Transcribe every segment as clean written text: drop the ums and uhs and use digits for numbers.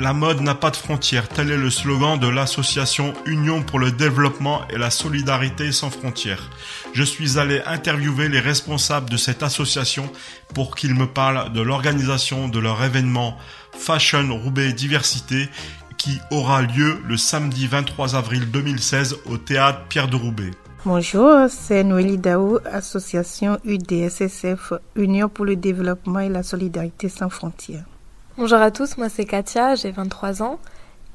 La mode n'a pas de frontières, tel est le slogan de l'association Union pour le développement et la solidarité sans frontières. Je suis allé interviewer les responsables de cette association pour qu'ils me parlent de l'organisation de leur événement Fashion Roubaix Diversité qui aura lieu le samedi 23 avril 2016 au théâtre Pierre de Roubaix. Bonjour, c'est Noélie Daou, association UDSSF, Union pour le développement et la solidarité sans frontières. Bonjour à tous, moi c'est Katia, j'ai 23 ans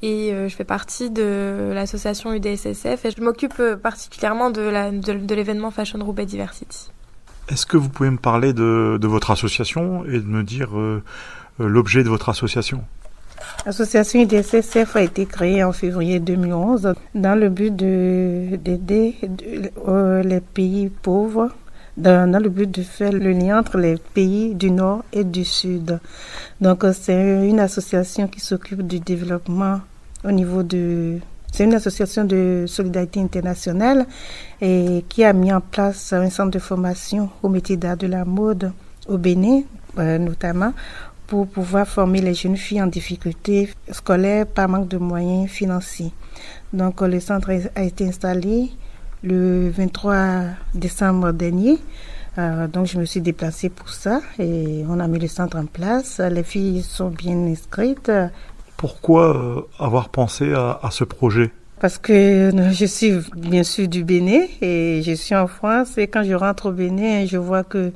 et je fais partie de l'association UDSSF et je m'occupe particulièrement de l'événement Fashion Roubaix Diversity. Est-ce que vous pouvez me parler de votre association et de me dire l'objet de votre association ? L'association UDSSF a été créée en février 2011 dans le but d'aider les pays pauvres, dans le but de faire le lien entre les pays du Nord et du Sud. Donc, c'est une association qui s'occupe du développement au niveau c'est une association de solidarité internationale et qui a mis en place un centre de formation au métier d'art de la mode au Bénin, notamment, pour pouvoir former les jeunes filles en difficulté scolaire par manque de moyens financiers. Donc, le centre a été installé le 23 décembre dernier. Donc, je me suis déplacée pour ça et on a mis le centre en place. Les filles sont bien inscrites. Pourquoi avoir pensé à ce projet ? Parce que je suis bien sûr du Bénin et je suis en France. Et quand je rentre au Bénin, je vois que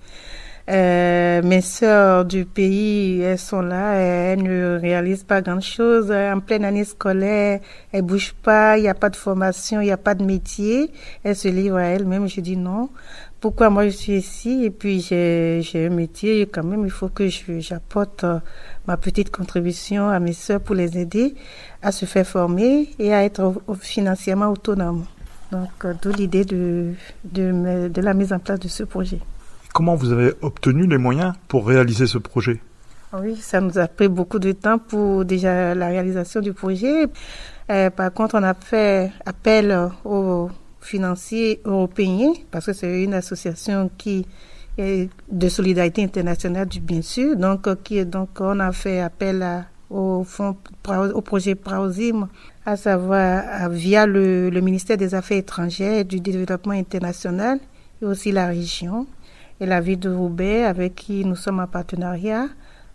mes sœurs du pays, elles sont là, elles ne réalisent pas grand-chose. En pleine année scolaire, elles bougent pas, il n'y a pas de formation, il n'y a pas de métier. Elles se livrent à elles-mêmes. Je dis non. Pourquoi moi je suis ici et puis j'ai un métier et quand même il faut que j'apporte ma petite contribution à mes sœurs pour les aider à se faire former et à être financièrement autonomes. Donc d'où l'idée de la mise en place de ce projet. Comment vous avez obtenu les moyens pour réaliser ce projet ? Oui, ça nous a pris beaucoup de temps pour déjà la réalisation du projet. Par contre, on a fait appel aux financiers européens parce que c'est une association qui est de solidarité internationale, bien sûr. Donc, on a fait appel au projet PRAOSIM, à savoir via le ministère des Affaires étrangères et du Développement international et aussi la région. Et la ville de Roubaix, avec qui nous sommes en partenariat.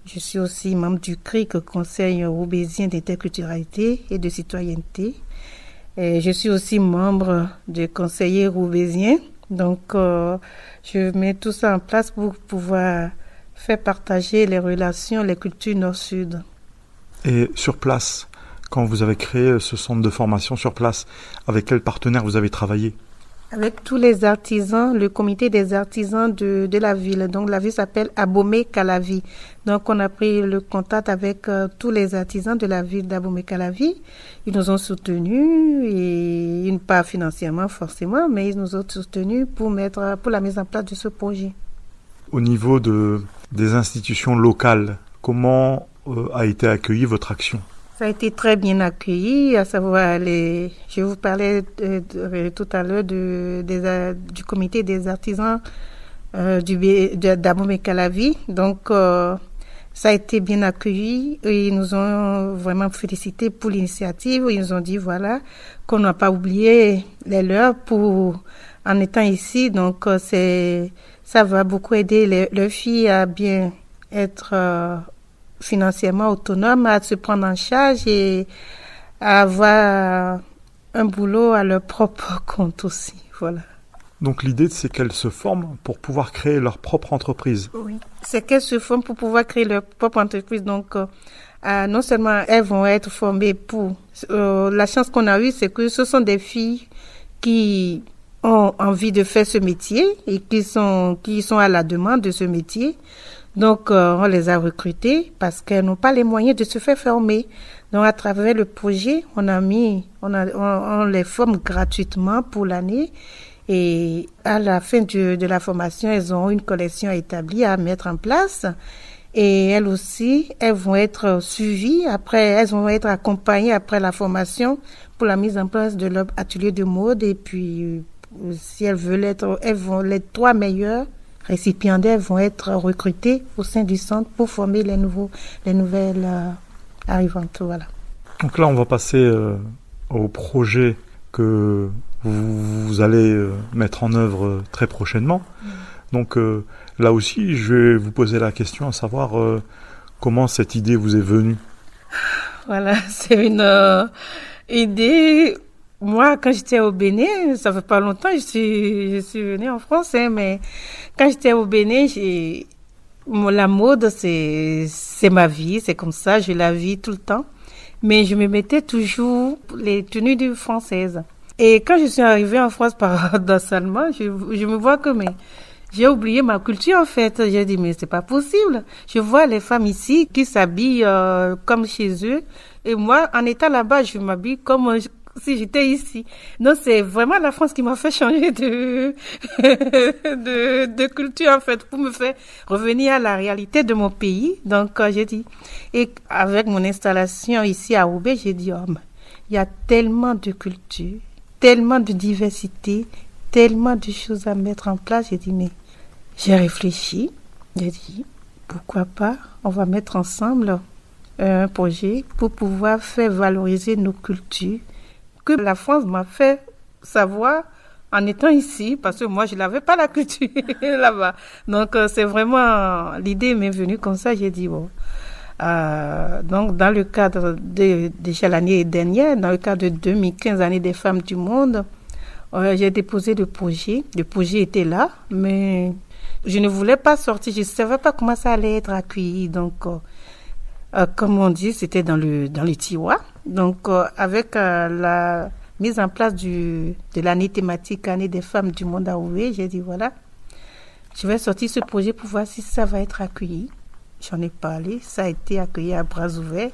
Je suis aussi membre du CRIC, Conseil roubaisien d'interculturalité et de citoyenneté. Et je suis aussi membre du conseiller roubaisien. Donc, je mets tout ça en place pour pouvoir faire partager les relations, les cultures nord-sud. Et sur place, quand vous avez créé ce centre de formation sur place, avec quels partenaires vous avez travaillé ? Avec tous les artisans, le comité des artisans de la ville. Donc, la ville s'appelle Abomey-Calavi. Donc, on a pris le contact avec tous les artisans de la ville d'Abomey-Calavi. Ils nous ont soutenus, et pas financièrement forcément, mais ils nous ont soutenus pour la mise en place de ce projet. Au niveau des institutions locales, comment a été accueillie votre action ? Ça a été très bien accueilli, à savoir je vous parlais tout à l'heure du comité des artisans d'Abomey-Calavi. Donc, ça a été bien accueilli et ils nous ont vraiment félicité pour l'initiative. Ils nous ont dit qu'on n'a pas oublié les leurs en étant ici. Donc, ça va beaucoup aider leurs filles à bien être financièrement autonome, à se prendre en charge et à avoir un boulot à leur propre compte aussi. Voilà. Donc l'idée, c'est qu'elles se forment pour pouvoir créer leur propre entreprise. Oui, c'est qu'elles se forment pour pouvoir créer leur propre entreprise. Donc, non seulement elles vont être formées pour... la chance qu'on a eue, c'est que ce sont des filles qui ont envie de faire ce métier et qui sont à la demande de ce métier. Donc, on les a recrutées parce qu'elles n'ont pas les moyens de se faire former. Donc, à travers le projet, on les forme gratuitement pour l'année. Et à la fin de la formation, elles ont une collection établie à mettre en place. Et elles aussi, elles vont être suivies après, elles vont être accompagnées après la formation pour la mise en place de leur atelier de mode. Et puis, si elles veulent les 3 meilleures récipiendaires vont être recrutés au sein du centre pour former les nouvelles arrivante. Voilà. Donc là, on va passer au projet que vous allez mettre en œuvre très prochainement. Donc là aussi, je vais vous poser la question à savoir comment cette idée vous est venue. Voilà, c'est une idée. Moi, quand j'étais au Bénin, ça fait pas longtemps, je suis venue en France, mais quand j'étais au Bénin, la mode, c'est ma vie, c'est comme ça, je la vis tout le temps. Mais je me mettais toujours les tenues françaises. Et quand je suis arrivée en France paradoxalement, je me vois que j'ai oublié ma culture en fait. J'ai dit mais c'est pas possible. Je vois les femmes ici qui s'habillent comme chez eux. Et moi, en étant là-bas, je m'habille comme si j'étais ici. Donc c'est vraiment la France qui m'a fait changer de culture en fait, pour me faire revenir à la réalité de mon pays. Donc j'ai dit, et avec mon installation ici à Roubaix, j'ai dit il y a tellement de culture, tellement de diversité, tellement de choses à mettre en place. J'ai dit mais j'ai réfléchi, j'ai dit pourquoi pas, on va mettre ensemble un projet pour pouvoir faire valoriser nos cultures que la France m'a fait savoir en étant ici, parce que moi, je n'avais pas la culture là-bas. Donc, c'est vraiment, l'idée m'est venue comme ça, j'ai dit, bon. Donc, dans le cadre déjà l'année dernière, dans le cadre de 2015, Année des femmes du monde, j'ai déposé le projet. Le projet était là, mais je ne voulais pas sortir, je ne savais pas comment ça allait être accueilli. Donc, comme on dit, c'était dans le tiroir. Donc, avec la mise en place de l'année thématique Année des femmes du monde à Roubaix, j'ai dit voilà, je vais sortir ce projet pour voir si ça va être accueilli. J'en ai parlé, ça a été accueilli à bras ouverts,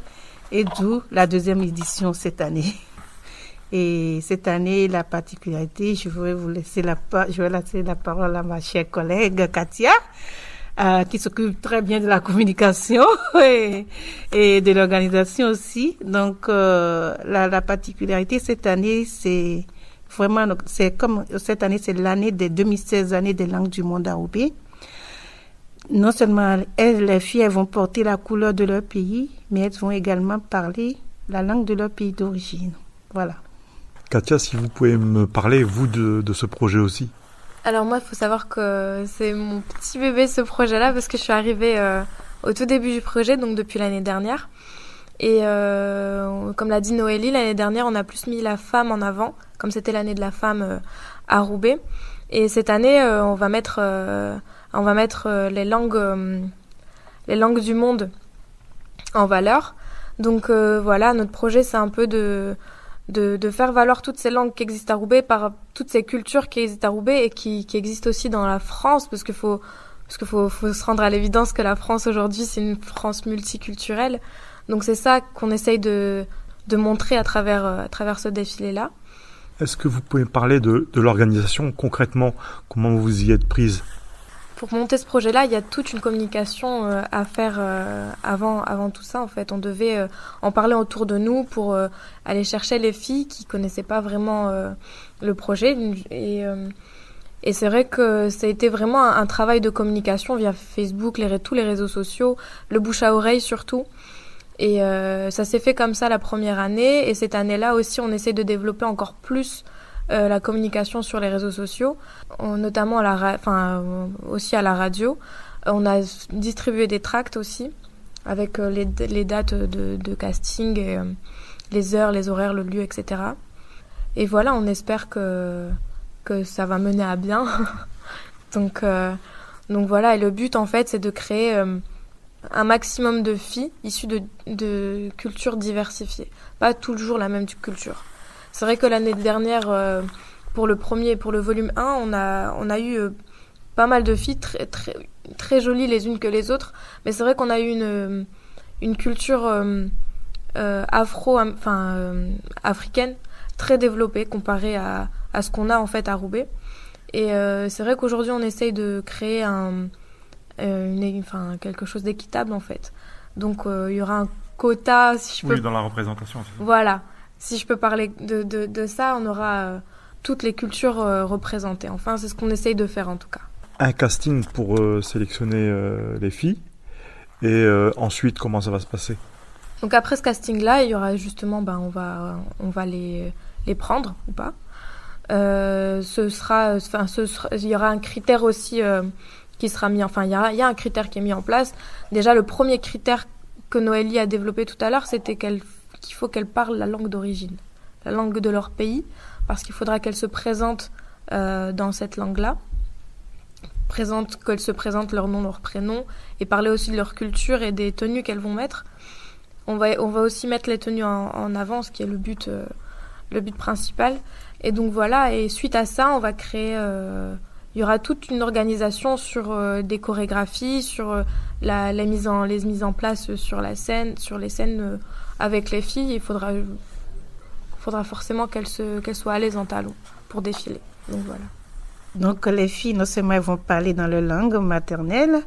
et d'où la deuxième édition cette année. Et cette année, la particularité, je vais laisser la parole à ma chère collègue Katia, qui s'occupe très bien de la communication et de l'organisation aussi. Donc, la particularité cette année, c'est vraiment, c'est comme cette année, c'est l'année des 2016 années des langues du monde à Roubaix. Non seulement les filles, elles vont porter la couleur de leur pays, mais elles vont également parler la langue de leur pays d'origine. Voilà. Katia, si vous pouvez me parler, vous, de ce projet aussi. Alors moi, il faut savoir que c'est mon petit bébé ce projet-là, parce que je suis arrivée au tout début du projet, donc depuis l'année dernière. Et comme l'a dit Noélie, l'année dernière, on a plus mis la femme en avant, comme c'était l'année de la femme à Roubaix. Et cette année, on va mettre les langues du monde en valeur. Donc voilà, notre projet, c'est un peu de faire valoir toutes ces langues qui existent à Roubaix, par toutes ces cultures qui existent à Roubaix et qui existent aussi dans la France, parce qu'il faut se rendre à l'évidence que la France aujourd'hui, c'est une France multiculturelle. Donc c'est ça qu'on essaye de montrer à travers ce défilé-là. Est-ce que vous pouvez me parler de l'organisation concrètement, comment vous y êtes prise ? Pour monter ce projet-là, il y a toute une communication à faire avant tout ça. En fait, on devait en parler autour de nous pour aller chercher les filles qui connaissaient pas vraiment le projet. Et c'est vrai que ça a été vraiment un travail de communication via Facebook, tous les réseaux sociaux, le bouche à oreille surtout. Et ça s'est fait comme ça la première année. Et cette année-là aussi, on essaie de développer encore plus la communication sur les réseaux sociaux, notamment aussi à la radio. On a distribué des tracts aussi, avec les dates de casting, et, les heures, les horaires, le lieu, etc. Et voilà, on espère que ça va mener à bien. Donc voilà, et le but en fait, c'est de créer un maximum de filles issues de cultures diversifiées, pas toujours la même culture. C'est vrai que l'année dernière, pour le volume 1, on a eu pas mal de filles très, très, très jolies les unes que les autres, mais c'est vrai qu'on a eu une culture africaine très développée comparée à ce qu'on a en fait à Roubaix. Et c'est vrai qu'aujourd'hui, on essaye de créer quelque chose d'équitable en fait. Donc il y aura un quota, si je peux... Oui, dans la représentation. Voilà. Si je peux parler de ça, on aura toutes les cultures représentées. Enfin, c'est ce qu'on essaye de faire en tout cas. Un casting pour sélectionner les filles. Et ensuite, comment ça va se passer ? Donc après ce casting-là, il y aura justement, on va les prendre ou pas. Il y aura un critère aussi qui sera mis, il y a un critère qui est mis en place. Déjà, le premier critère que Noélie a développé tout à l'heure, c'était qu'il faut qu'elle parle la langue d'origine, la langue de leur pays, parce qu'il faudra qu'elle se présente dans cette langue-là, qu'elles se présentent leur nom, leur prénom, et parler aussi de leur culture et des tenues qu'elles vont mettre. On va aussi mettre les tenues en avant, ce qui est le but principal. Et donc voilà, et suite à ça, on va créer... il y aura toute une organisation sur des chorégraphies, sur les mises en place sur les scènes avec les filles. Il faudra forcément qu'elles soient à l'aise en talons pour défiler. Donc voilà. Donc les filles, non seulement elles vont parler dans leur langue maternelle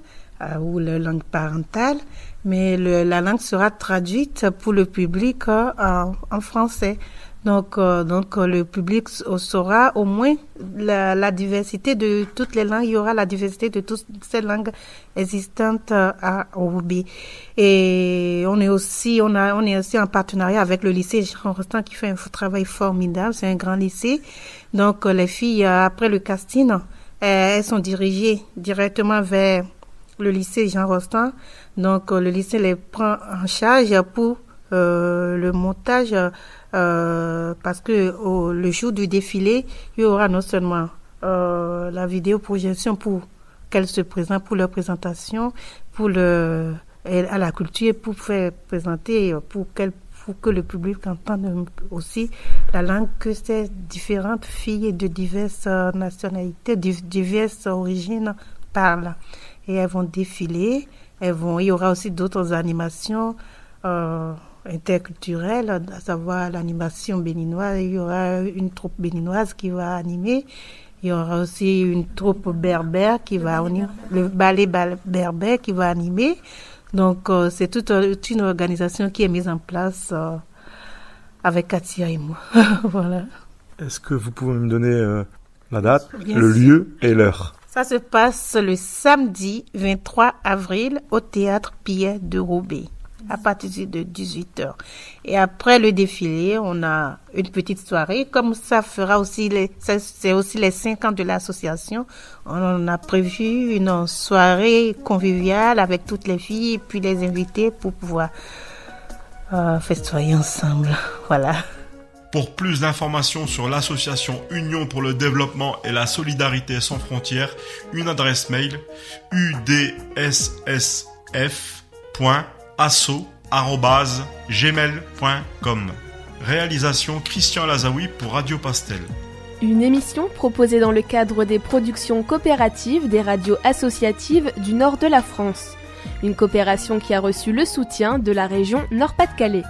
ou leur langue parentale, mais la langue sera traduite pour le public en français. Donc le public saura au moins la diversité de toutes les langues. Il y aura la diversité de toutes ces langues existantes à Roubaix. Et on est aussi en partenariat avec le lycée Jean Rostand qui fait un travail formidable. C'est un grand lycée. Donc les filles, après le casting, elles sont dirigées directement vers le lycée Jean Rostand. Donc le lycée les prend en charge pour le montage. Parce que le jour du défilé, il y aura non seulement la vidéo projection pour qu'elles se présentent, pour leur présentation, à la culture, pour faire présenter, pour que le public entende aussi la langue que ces différentes filles de diverses nationalités, diverses origines parlent. Et elles vont défiler, il y aura aussi d'autres animations interculturelle, à savoir l'animation béninoise. Il y aura une troupe béninoise qui va animer. Il y aura aussi une troupe berbère le ballet berbère qui va animer. Donc, c'est toute une organisation qui est mise en place avec Katia et moi. Voilà. Est-ce que vous pouvez me donner la date, le lieu et l'heure? Ça se passe le samedi 23 avril au théâtre Pierre de Roubaix, à partir de 18h. Et après le défilé, on a une petite soirée. Comme ça fera aussi c'est aussi les 5 ans de l'association, on a prévu une soirée conviviale avec toutes les filles et puis les invités pour pouvoir festoyer ensemble. Voilà. Pour plus d'informations sur l'association Union pour le développement et la solidarité sans frontières, une adresse mail udssf.asso@gmail.com. Réalisation Christian Lazaoui pour Radio Pastel. Une émission proposée dans le cadre des productions coopératives des radios associatives du nord de la France. Une coopération qui a reçu le soutien de la région Nord-Pas-de-Calais.